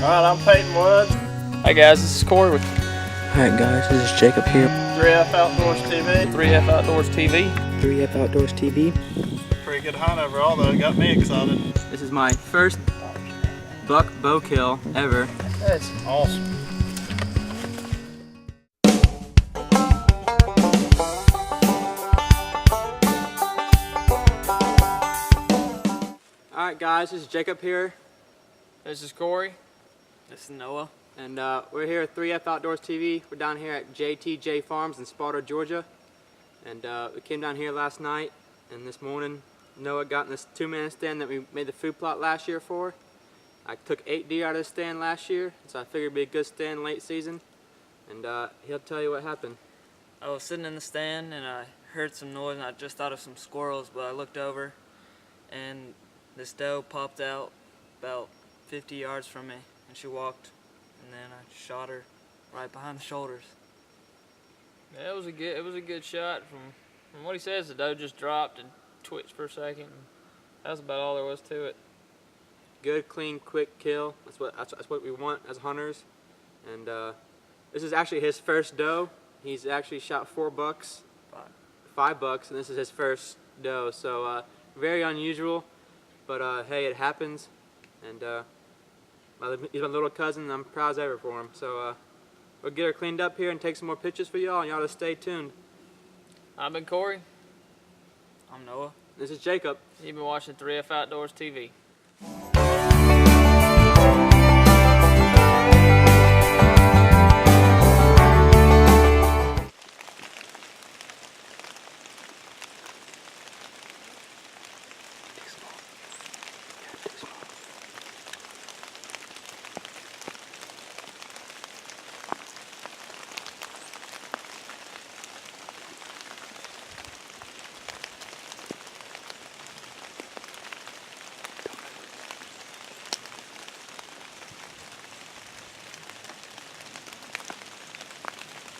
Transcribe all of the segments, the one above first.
Alright, I'm Peyton Woods. Hi guys, this is Corey with Alright guys, this is Jacob here. 3F Outdoors TV. 3F Outdoors TV. 3F Outdoors TV. Pretty good hunt overall though, it got me excited. This is my first buck bow kill ever. That's awesome. Alright guys, this is Jacob here. This is Corey. This is Noah. And we're here at 3F Outdoors TV. We're down here at JTJ Farms in Sparta, Georgia. And we came down here last night, and this morning Noah got in this 2-man stand that we made the food plot last year for. I took 8 deer out of the stand last year, so I figured it'd be a good stand late season. And he'll tell you what happened. I was sitting in the stand and I heard some noise and I just thought of some squirrels, but I looked over and this doe popped out about 50 yards from me, and she walked, and then I shot her right behind the shoulders. Yeah, it was a good shot. From what he says, the doe just dropped and twitched for a second. And that's about all there was to it. Good, clean, quick kill. That's what we want as hunters. And this is actually his first doe. He's actually shot 4 bucks, 5 bucks, and this is his first doe. So very unusual, but hey, it happens. And he's my little cousin, and I'm proud as ever for him. So we'll get her cleaned up here and take some more pictures for y'all, and y'all just stay tuned. I've been Corey. I'm Noah. This is Jacob. You've been watching 3F Outdoors TV.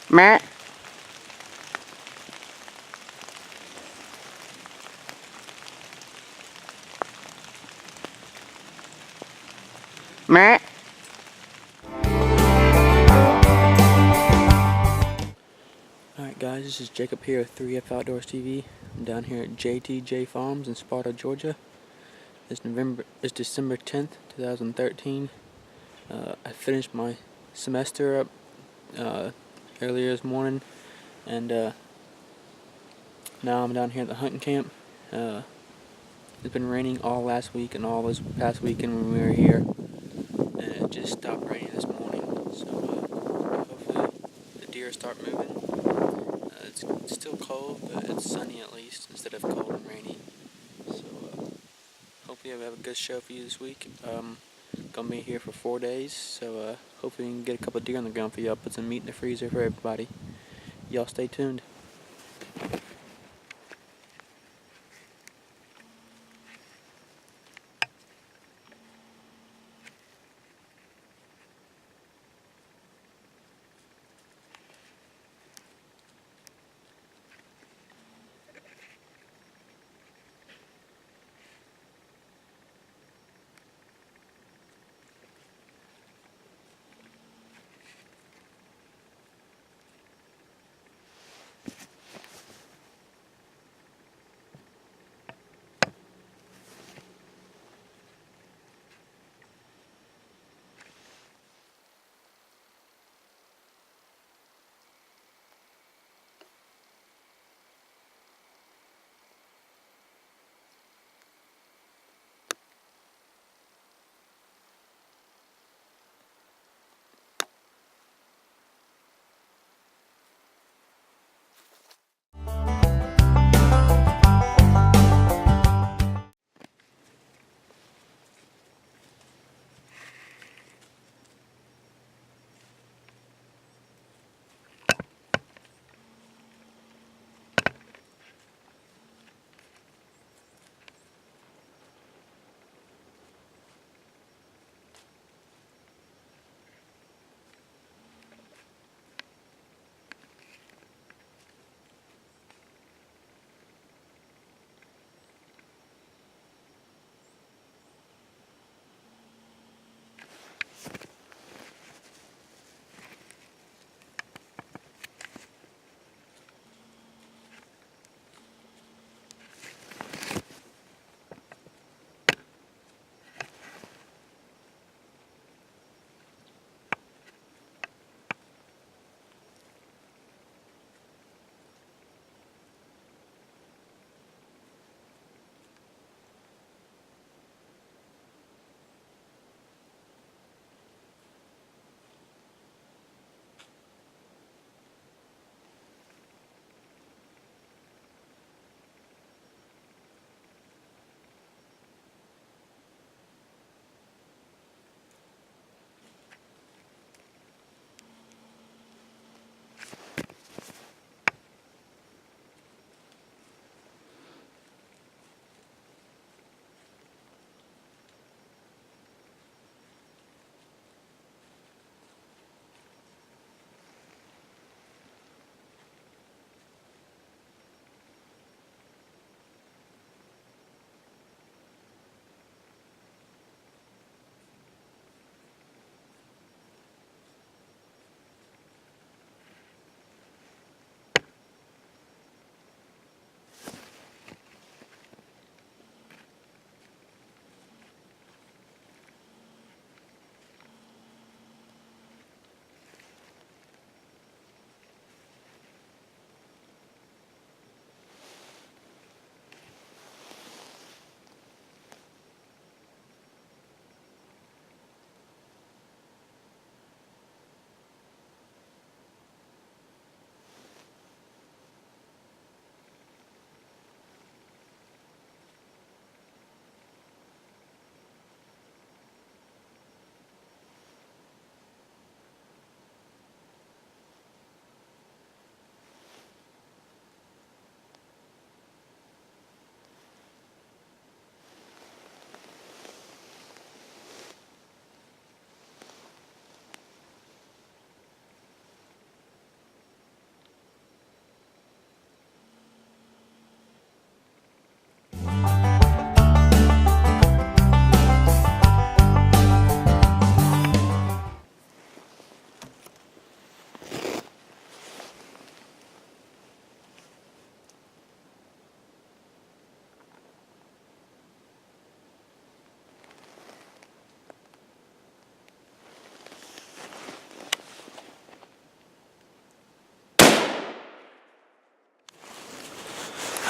Meh. Meh. Alright guys, this is Jacob here at 3F Outdoors TV. I'm down here at JTJ Farms in Sparta, Georgia. It's December 10th, 2013. I finished my semester up earlier this morning, and now I'm down here at the hunting camp. It's been raining all last week and all this past weekend when we were here, and it just stopped raining this morning, so hopefully the deer start moving. It's still cold, but it's sunny at least instead of cold and rainy, so hopefully I have a good show for you this week. Gonna be here for 4 days, so hopefully we can get a couple of deer on the ground for y'all, put some meat in the freezer for everybody. Y'all stay tuned.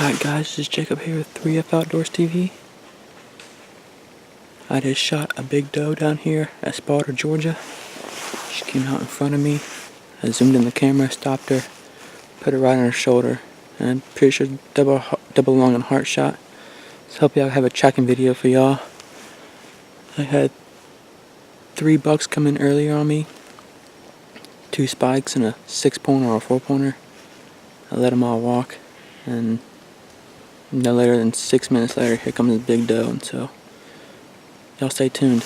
Alright guys, this is Jacob here with 3F Outdoors TV. I just shot a big doe down here at Sparta, Georgia. She came out in front of me. I zoomed in the camera, stopped her, put her right on her shoulder, and I'm pretty sure double long and heart shot. So hopefully I'll have a tracking video for y'all. I had 3 bucks come in earlier on me. 2 spikes and a 6-pointer or a 4-pointer. I let them all walk, and no later than 6 minutes later, here comes the big doe, and so y'all stay tuned.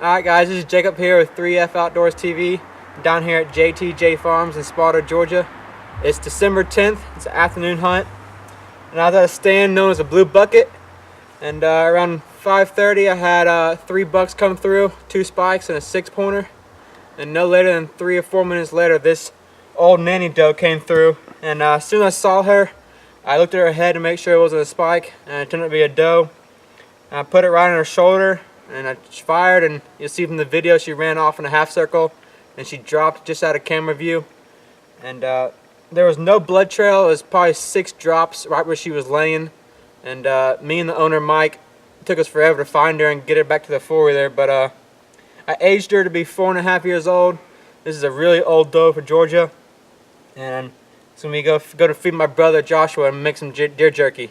Alright guys, this is Jacob here with 3F Outdoors TV down here at JTJ Farms in Sparta, Georgia. It's December 10th, it's an afternoon hunt, and I was at a stand known as a Blue Bucket, and around 5:30 I had 3 bucks come through, 2 spikes and a 6-pointer, and no later than 3 or 4 minutes later this old nanny doe came through, and as soon as I saw her, I looked at her head to make sure it wasn't a spike, and it turned out to be a doe. And I put it right on her shoulder, and I fired, and you'll see from the video she ran off in a half circle and she dropped just out of camera view, and there was no blood trail. It was probably 6 drops right where she was laying, and me and the owner Mike, it took us forever to find her and get her back to the four-wheeler, but I aged her to be 4.5 years old. This is a really old doe for Georgia, and so we go to feed my brother Joshua and make some deer jerky.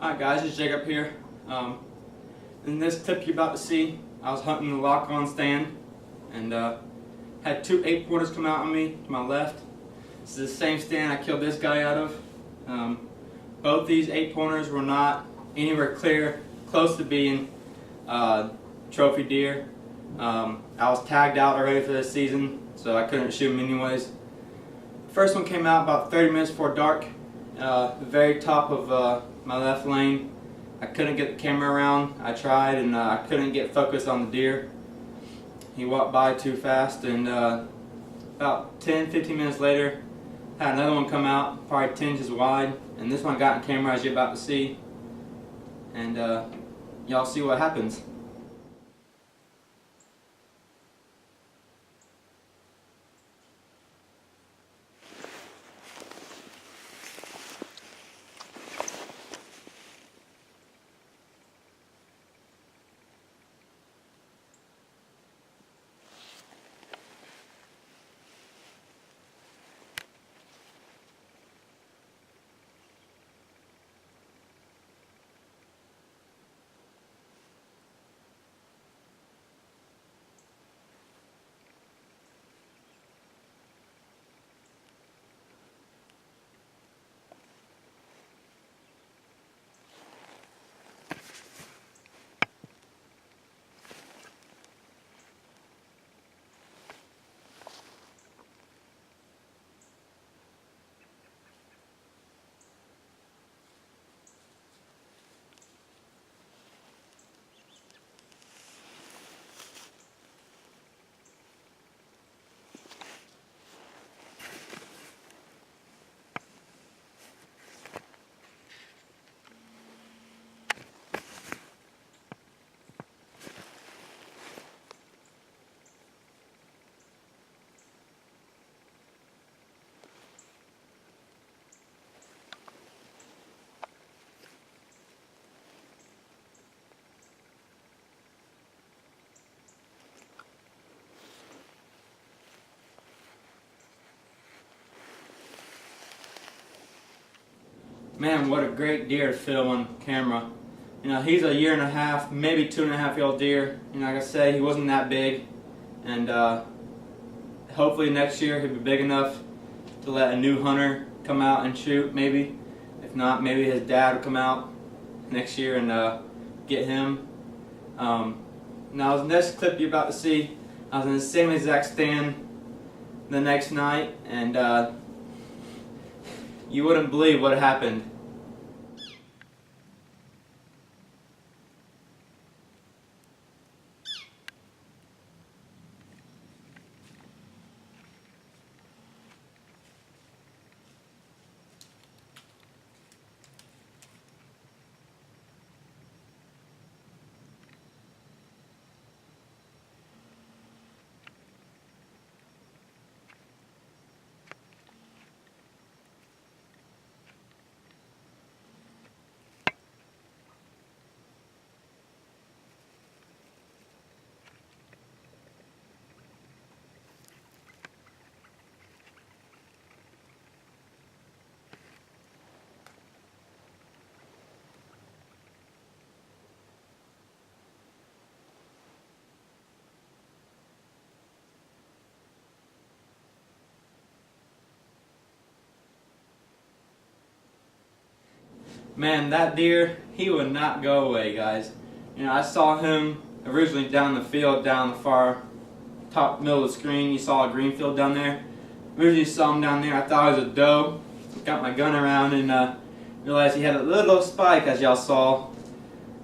Alright guys, it's Jacob here. In this clip you're about to see, I was hunting the lock-on stand, and had 2 8-pointers come out on me to my left. This is the same stand I killed this guy out of. Both these 8-pointers were not anywhere close to being trophy deer. I was tagged out already for this season, so I couldn't shoot them anyways. First one came out about 30 minutes before dark, the very top of my left lane. I couldn't get the camera around. I tried, and I couldn't get focused on the deer. He walked by too fast, and about 10-15 minutes later had another one come out, probably 10 inches wide, and this one got in camera as you're about to see, and y'all see what happens. Man, what a great deer to film on camera. You know, he's a 1.5 year, maybe 2.5 year old deer. You know, like I said, he wasn't that big, and hopefully next year he'll be big enough to let a new hunter come out and shoot, maybe. If not, maybe his dad will come out next year and get him. Now, the next clip you're about to see, I was in the same exact stand the next night, and you wouldn't believe what happened. Man, that deer, he would not go away, guys. You know, I saw him originally down the field, down the far top middle of the screen. You saw a green field down there. Originally saw him down there. I thought it was a doe. Got my gun around and realized he had a little spike, as y'all saw.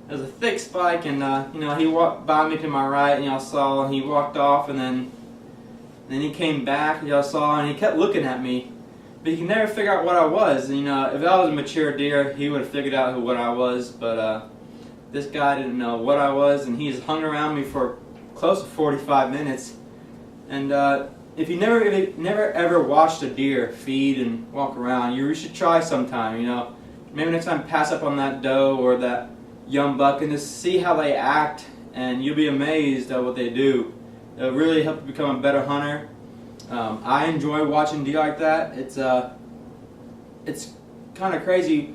It was a thick spike, and you know, he walked by me to my right, and y'all saw. And he walked off, and then he came back, y'all saw, and he kept looking at me. But he could never figure out what I was. And, you know, if I was a mature deer, he would have figured out what I was. But this guy didn't know what I was, and he's hung around me for close to 45 minutes. And if you never ever watched a deer feed and walk around, you should try sometime. You know, maybe next time pass up on that doe or that young buck and just see how they act, and you'll be amazed at what they do. It'll really help you become a better hunter. I enjoy watching deer like that. It's kind of crazy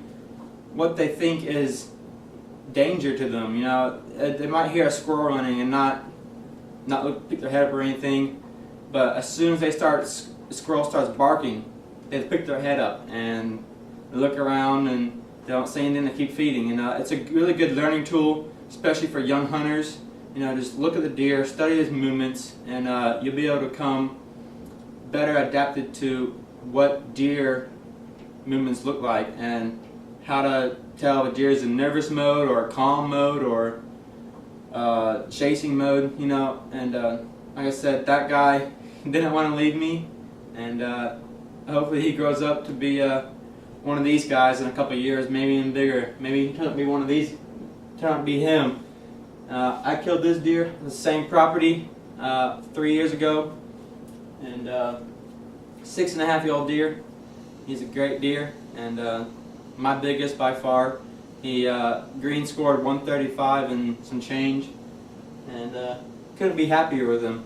what they think is danger to them. You know, they might hear a squirrel running and not pick their head up or anything, but as soon as the squirrel starts barking, they pick their head up and they look around and they don't say anything. They keep feeding. And it's a really good learning tool, especially for young hunters. You know, just look at the deer, study his movements, and you'll be able to come better adapted to what deer movements look like and how to tell if a deer is in nervous mode or calm mode or chasing mode, you know. And like I said, that guy didn't want to leave me, and hopefully he grows up to be one of these guys in a couple of years, maybe even bigger. Maybe he turn out to be one of these, turn out to be him. I killed this deer on the same property 3 years ago, and 6.5-year-old deer. He's a great deer, and my biggest by far. He green scored 135 and some change, and couldn't be happier with him.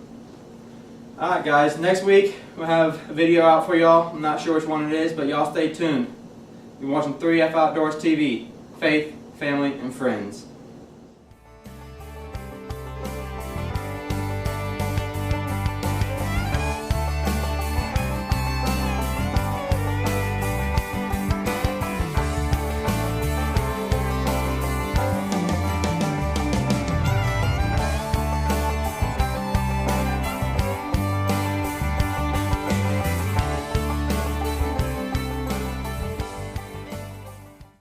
Alright guys, next week we'll have a video out for y'all. I'm not sure which one it is, but y'all stay tuned. You're watching 3F Outdoors TV. Faith, family, and friends.